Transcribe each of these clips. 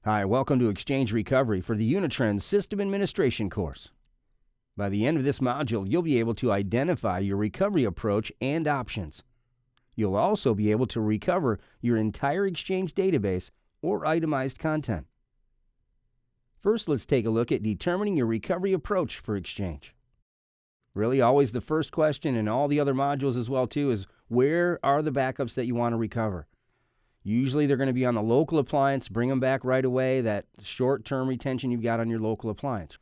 Hi, welcome to Exchange Recovery for the Unitrends System Administration course. By the end of this module, you'll be able to identify your recovery approach and options. You'll also be able to recover your entire Exchange database or itemized content. First, let's take a look at determining your recovery approach for Exchange. Really, always the first question in all the other modules as well too is, where are the backups that you want to recover? Usually they're going to be on the local appliance. Bring them back right away, that short-term retention you've got on your local appliance.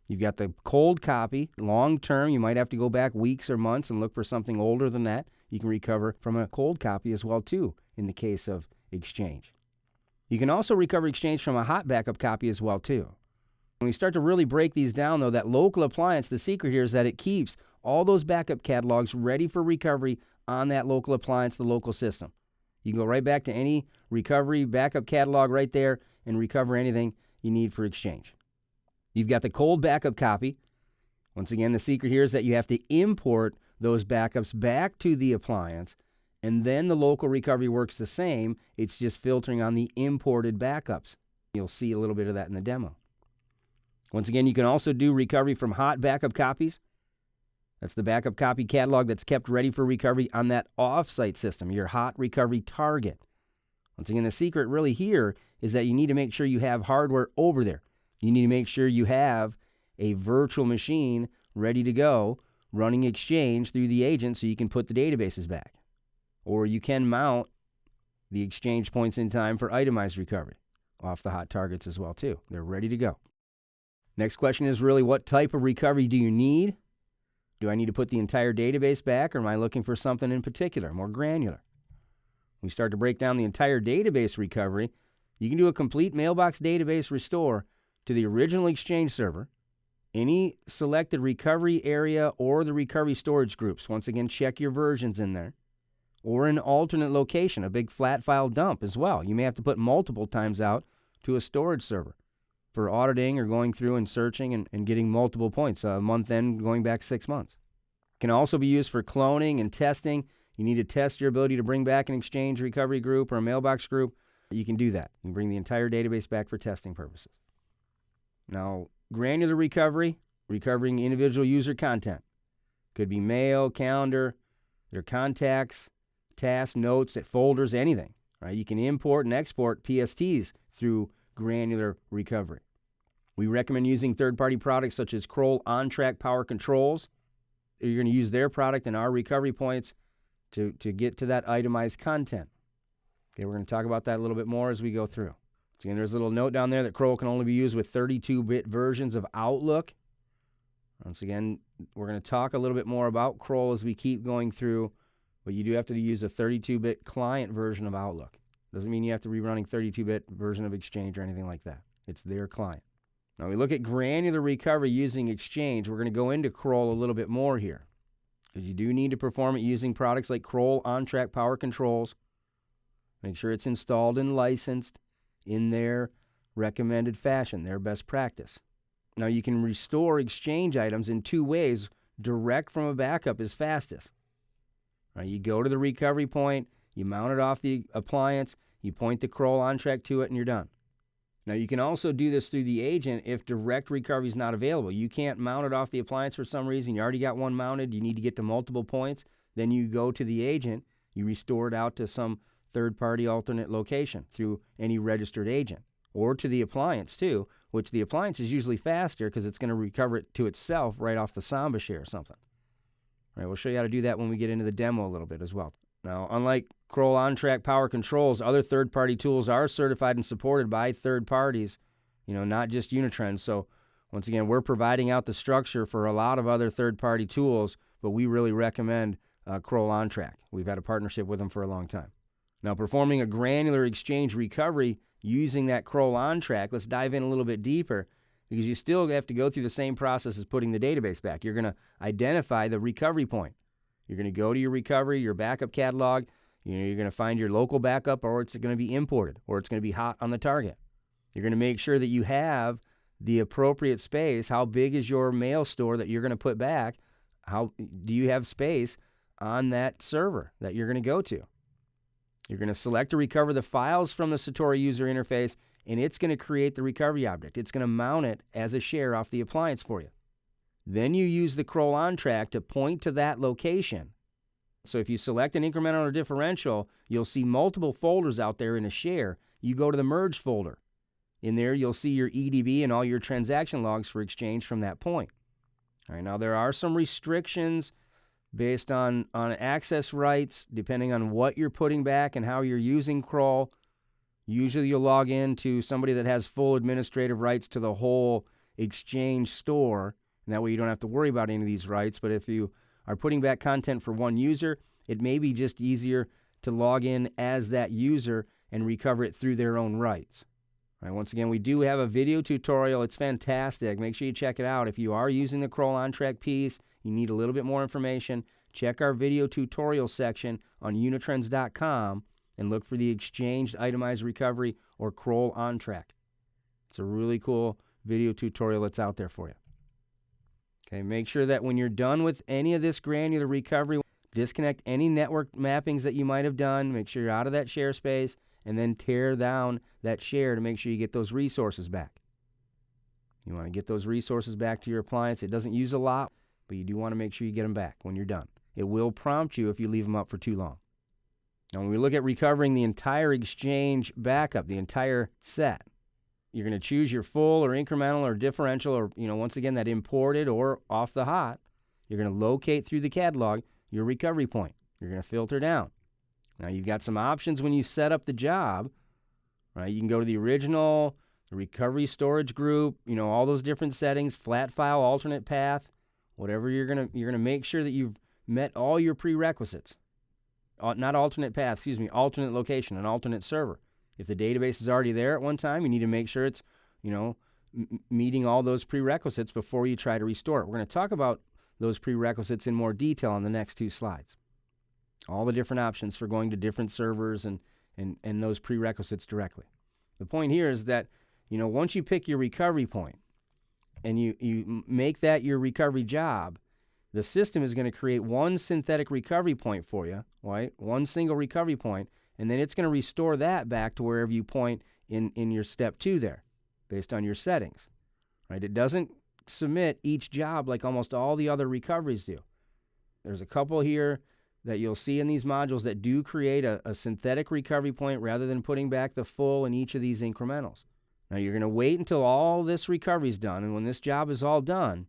You've got the cold copy. Long-term, you might have to go back weeks or months and look for something older than that. You can recover from a cold copy as well too in the case of Exchange. You can also recover Exchange from a hot backup copy as well too. When we start to really break these down though, that local appliance, the secret here is that it keeps all those backup catalogs ready for recovery on that local appliance, the local system. You can go right back to any recovery backup catalog right there and recover anything you need for Exchange. You've got the cold backup copy. Once again, the secret here is that you have to import those backups back to the appliance, and then the local recovery works the same. It's just filtering on the imported backups. You'll see a little bit of that in the demo. Once again, you can also do recovery from hot backup copies. That's the backup copy catalog that's kept ready for recovery on that off-site system, your hot recovery target. Once again, the secret really here is that you need to make sure you have hardware over there. You need to make sure you have a virtual machine ready to go, running Exchange through the agent so you can put the databases back. Or you can mount the Exchange points in time for itemized recovery off the hot targets as well too. They're ready to go. Next question is really, what type of recovery do you need? Do I need to put the entire database back, or am I looking for something in particular, more granular? When we start to break down the entire database recovery, you can do a complete mailbox database restore to the original Exchange server, any selected recovery area or the recovery storage groups. Once again, check your versions in there. Or an alternate location, a big flat file dump as well. You may have to put multiple times out to a storage server for auditing or going through and searching and getting multiple points, a month end going back 6 months. It can also be used for cloning and testing. You need to test your ability to bring back an Exchange recovery group or a mailbox group. You can do that. You can bring the entire database back for testing purposes. Now, granular recovery, recovering individual user content. Could be mail, calendar, their contacts, tasks, notes, folders, anything. Right? You can import and export PSTs through granular recovery. We recommend using third-party products such as Kroll on-track power controls. You're going to use their product and our recovery points to get to that itemized content. Okay, we're going to talk about that a little bit more as we go through. So again, there's a little note down there that Kroll can only be used with 32-bit versions of Outlook. Once again, we're going to talk a little bit more about Kroll as we keep going through, but you do have to use a 32-bit client version of Outlook. Doesn't mean you have to be running 32-bit version of Exchange or anything like that. It's their client. Now, we look at granular recovery using Exchange. We're going to go into Kroll a little bit more here because you do need to perform it using products like Kroll on-track power controls. Make sure it's installed and licensed in their recommended fashion, their best practice. Now, you can restore Exchange items in two ways. Direct from a backup is fastest. Right, you go to the recovery point, you mount it off the appliance, you point the Kroll on-track to it, and you're done. Now, you can also do this through the agent if direct recovery is not available. You can't mount it off the appliance for some reason. You already got one mounted. You need to get to multiple points. Then you go to the agent. You restore it out to some third-party alternate location through any registered agent. Or to the appliance, too, which the appliance is usually faster because it's going to recover it to itself right off the Samba share or something. All right, we'll show you how to do that when we get into the demo a little bit as well. Now, unlike Kroll on-track power controls, other third-party tools are certified and supported by third parties, not just Unitrends. So, once again, we're providing out the structure for a lot of other third-party tools, but we really recommend Kroll on-track. We've had a partnership with them for a long time. Now, performing a granular Exchange recovery using that Kroll on-track, let's dive in a little bit deeper because you still have to go through the same process as putting the database back. You're going to identify the recovery point. You're going to go to your recovery, your backup catalog. You're going to find your local backup, or it's going to be imported, or it's going to be hot on the target. You're going to make sure that you have the appropriate space. How big is your mail store that you're going to put back? How do you have space on that server that you're going to go to? You're going to select to recover the files from the Satori user interface, and it's going to create the recovery object. It's going to mount it as a share off the appliance for you. Then you use the scroll on track to point to that location. So if you select an incremental or differential, you'll see multiple folders out there in a share. You go to the merge folder. In there, you'll see your EDB and all your transaction logs for exchange from that point. All right, now there are some restrictions based on access rights, depending on what you're putting back and how you're using Kroll. Usually you'll log in to somebody that has full administrative rights to the whole exchange store, and that way you don't have to worry about any of these rights. But if you are putting back content for one user, it may be just easier to log in as that user and recover it through their own rights. All right, once again, we do have a video tutorial. It's fantastic. Make sure you check it out. If you are using the Kroll on-track piece, you need a little bit more information, check our video tutorial section on Unitrends.com and look for the Exchanged Itemized Recovery or Kroll on-track. It's a really cool video tutorial that's out there for you. Okay, make sure that when you're done with any of this granular recovery, disconnect any network mappings that you might have done. Make sure you're out of that share space, and then tear down that share to make sure you get those resources back. You want to get those resources back to your appliance. It doesn't use a lot, but you do want to make sure you get them back when you're done. It will prompt you if you leave them up for too long. Now, when we look at recovering the entire Exchange backup, the entire set, you're going to choose your full or incremental or differential or, once again, that imported or off the hot. You're going to locate through the catalog your recovery point. You're going to filter down. Now, you've got some options when you set up the job, right? You can go to the original, the recovery storage group, all those different settings, flat file, alternate path, whatever you're going to make sure that you've met all your prerequisites. Not alternate path, alternate location, an alternate server. If the database is already there at one time, you need to make sure it's, meeting all those prerequisites before you try to restore it. We're going to talk about those prerequisites in more detail on the next two slides. All the different options for going to different servers and those prerequisites directly. The point here is that, once you pick your recovery point and you make that your recovery job, the system is going to create one synthetic recovery point for you, right? One single recovery point, and then it's going to restore that back to wherever you point in your step 2 there, based on your settings, right? It doesn't submit each job like almost all the other recoveries do. There's a couple here that you'll see in these modules that do create a synthetic recovery point rather than putting back the full in each of these incrementals. Now, you're going to wait until all this recovery is done, and when this job is all done,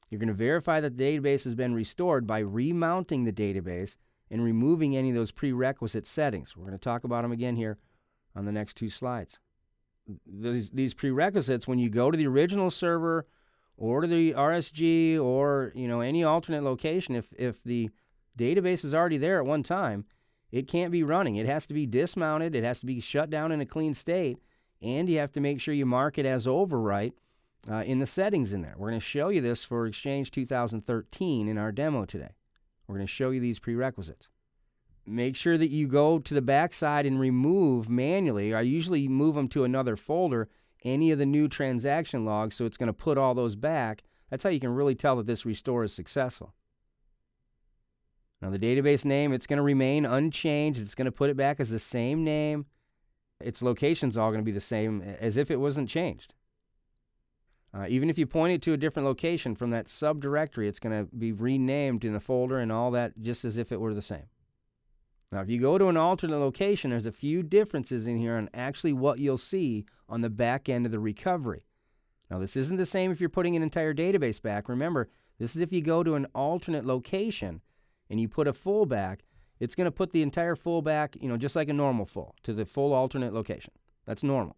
you're going to verify that the database has been restored by remounting the database and removing any of those prerequisite settings. We're going to talk about them again here on the next two slides. These prerequisites, when you go to the original server or to the RSG or any alternate location, if the database is already there at one time, it can't be running. It has to be dismounted. It has to be shut down in a clean state, and you have to make sure you mark it as overwrite in the settings in there. We're going to show you this for Exchange 2013 in our demo today. We're going to show you these prerequisites. Make sure that you go to the backside and remove manually. I usually move them to another folder, any of the new transaction logs, so it's going to put all those back. That's how you can really tell that this restore is successful. Now, the database name, it's going to remain unchanged. It's going to put it back as the same name. Its location's all going to be the same as if it wasn't changed. Even if you point it to a different location from that subdirectory, it's going to be renamed in the folder and all that just as if it were the same. Now, if you go to an alternate location, there's a few differences in here on actually what you'll see on the back end of the recovery. Now, this isn't the same if you're putting an entire database back. Remember, this is if you go to an alternate location and you put a full back, it's going to put the entire full back, just like a normal full, to the full alternate location. That's normal.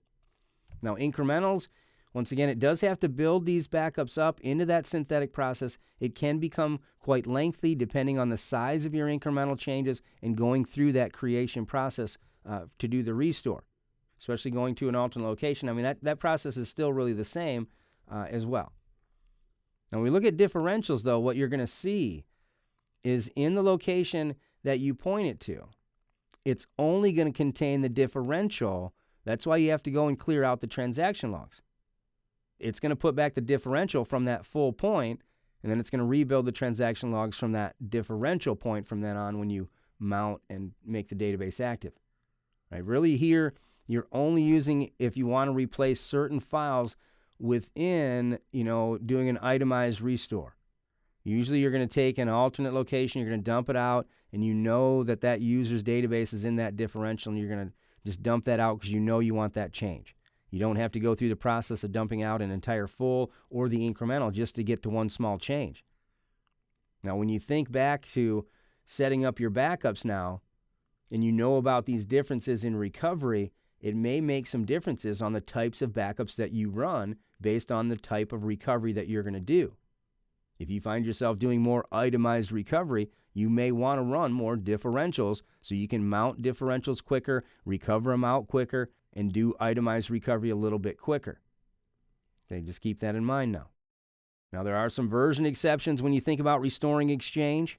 Now, incrementals, once again, it does have to build these backups up into that synthetic process. It can become quite lengthy depending on the size of your incremental changes and going through that creation process to do the restore, especially going to an alternate location. I mean, that process is still really the same as well. Now, when we look at differentials, though, what you're going to see is in the location that you point it to, it's only going to contain the differential. That's why you have to go and clear out the transaction logs. It's going to put back the differential from that full point, and then it's going to rebuild the transaction logs from that differential point from then on when you mount and make the database active. right? Really here, you're only using if you want to replace certain files within, doing an itemized restore. Usually you're going to take an alternate location, you're going to dump it out, and you know that user's database is in that differential, and you're going to just dump that out because you want that change. You don't have to go through the process of dumping out an entire full or the incremental just to get to one small change. Now, when you think back to setting up your backups now, and you know about these differences in recovery, it may make some differences on the types of backups that you run based on the type of recovery that you're going to do. If you find yourself doing more itemized recovery, you may want to run more differentials so you can mount differentials quicker, recover them out quicker, and do itemized recovery a little bit quicker. Okay, just keep that in mind now. Now, there are some version exceptions when you think about restoring Exchange.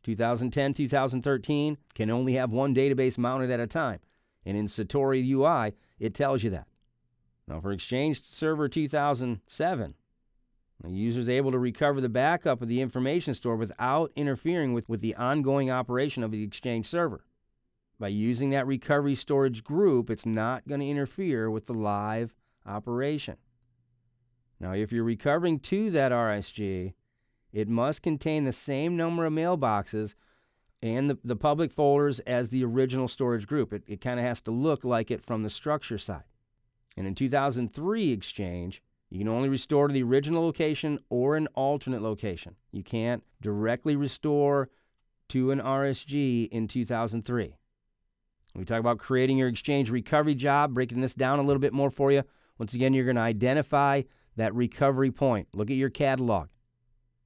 2010, 2013 can only have one database mounted at a time. And in Satori UI, it tells you that. Now, for Exchange Server 2007, the user is able to recover the backup of the information store without interfering with the ongoing operation of the Exchange server. By using that recovery storage group, it's not going to interfere with the live operation. Now, if you're recovering to that RSG, it must contain the same number of mailboxes and the public folders as the original storage group. It kind of has to look like it from the structure side. And in 2003 Exchange, you can only restore to the original location or an alternate location. You can't directly restore to an RSG in 2003. We talk about creating your Exchange recovery job, breaking this down a little bit more for you. Once again, you're going to identify that recovery point. Look at your catalog.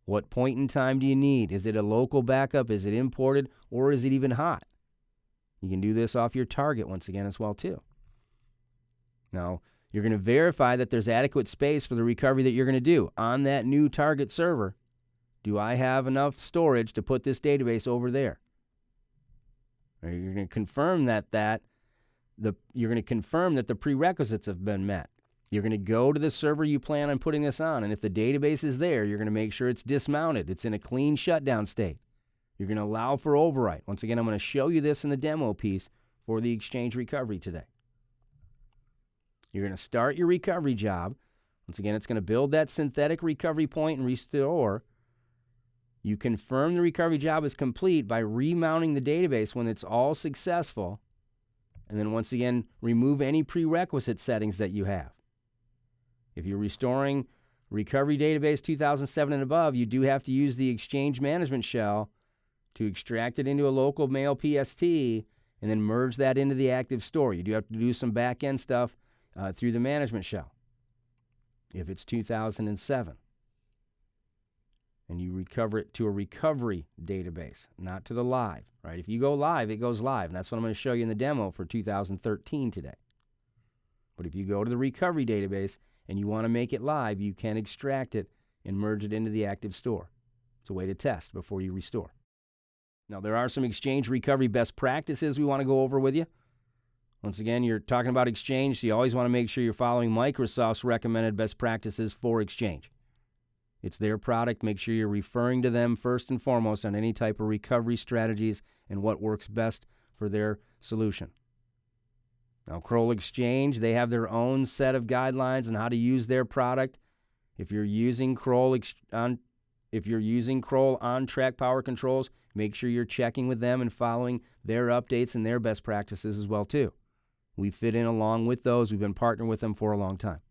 What point in time do you need? Is it a local backup? Is it imported? Or is it even hot? You can do this off your target once again as well too. Now, you're going to verify that there's adequate space for the recovery that you're going to do on that new target server. Do I have enough storage to put this database over there? Or you're going to confirm that the prerequisites have been met. You're going to go to the server you plan on putting this on, and if the database is there, you're going to make sure it's dismounted. It's in a clean shutdown state. You're going to allow for overwrite. Once again, I'm going to show you this in the demo piece for the Exchange recovery today. You're going to start your recovery job. Once again, it's going to build that synthetic recovery point and restore. You confirm the recovery job is complete by remounting the database when it's all successful, and then once again, remove any prerequisite settings that you have. If you're restoring recovery database 2007 and above, you do have to use the Exchange management shell to extract it into a local mail PST and then merge that into the active store. You do have to do some back-end stuff through the management shell if it's 2007. And you recover it to a recovery database, not to the live, right? If you go live, it goes live. And that's what I'm going to show you in the demo for 2013 today. But if you go to the recovery database and you want to make it live, you can extract it and merge it into the active store. It's a way to test before you restore. Now, there are some Exchange recovery best practices we want to go over with you. Once again, you're talking about Exchange, so you always want to make sure you're following Microsoft's recommended best practices for Exchange. It's their product. Make sure you're referring to them first and foremost on any type of recovery strategies and what works best for their solution. Now, Kroll Exchange, they have their own set of guidelines on how to use their product. If you're using Kroll on-track power controls, make sure you're checking with them and following their updates and their best practices as well too. We fit in along with those. We've been partnering with them for a long time.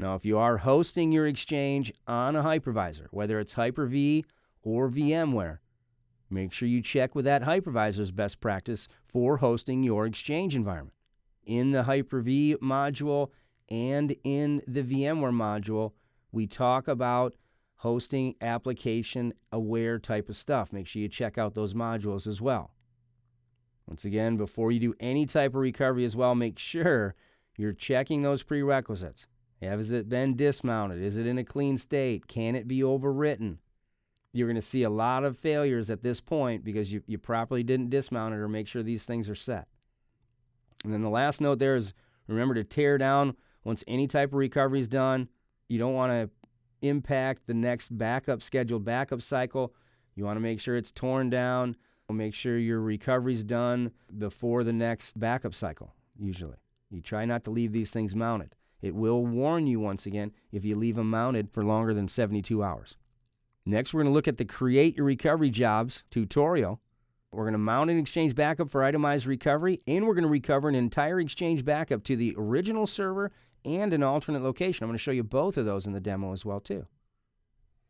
Now, if you are hosting your Exchange on a hypervisor, whether it's Hyper-V or VMware, make sure you check with that hypervisor's best practice for hosting your Exchange environment. In the Hyper-V module and in the VMware module, we talk about hosting application-aware type of stuff. Make sure you check out those modules as well. Once again, before you do any type of recovery as well, make sure you're checking those prerequisites. Has it been dismounted? Is it in a clean state? Can it be overwritten? You're going to see a lot of failures at this point because you properly didn't dismount it or make sure these things are set. And then the last note there is remember to tear down once any type of recovery is done. You don't want to impact the next scheduled backup cycle. You want to make sure it's torn down. Make sure your recovery's done before the next backup cycle, usually. You try not to leave these things mounted. It will warn you once again if you leave them mounted for longer than 72 hours. Next, we're going to look at the Create Your Recovery Jobs tutorial. We're going to mount an Exchange backup for itemized recovery, and we're going to recover an entire Exchange backup to the original server and an alternate location. I'm going to show you both of those in the demo as well, too.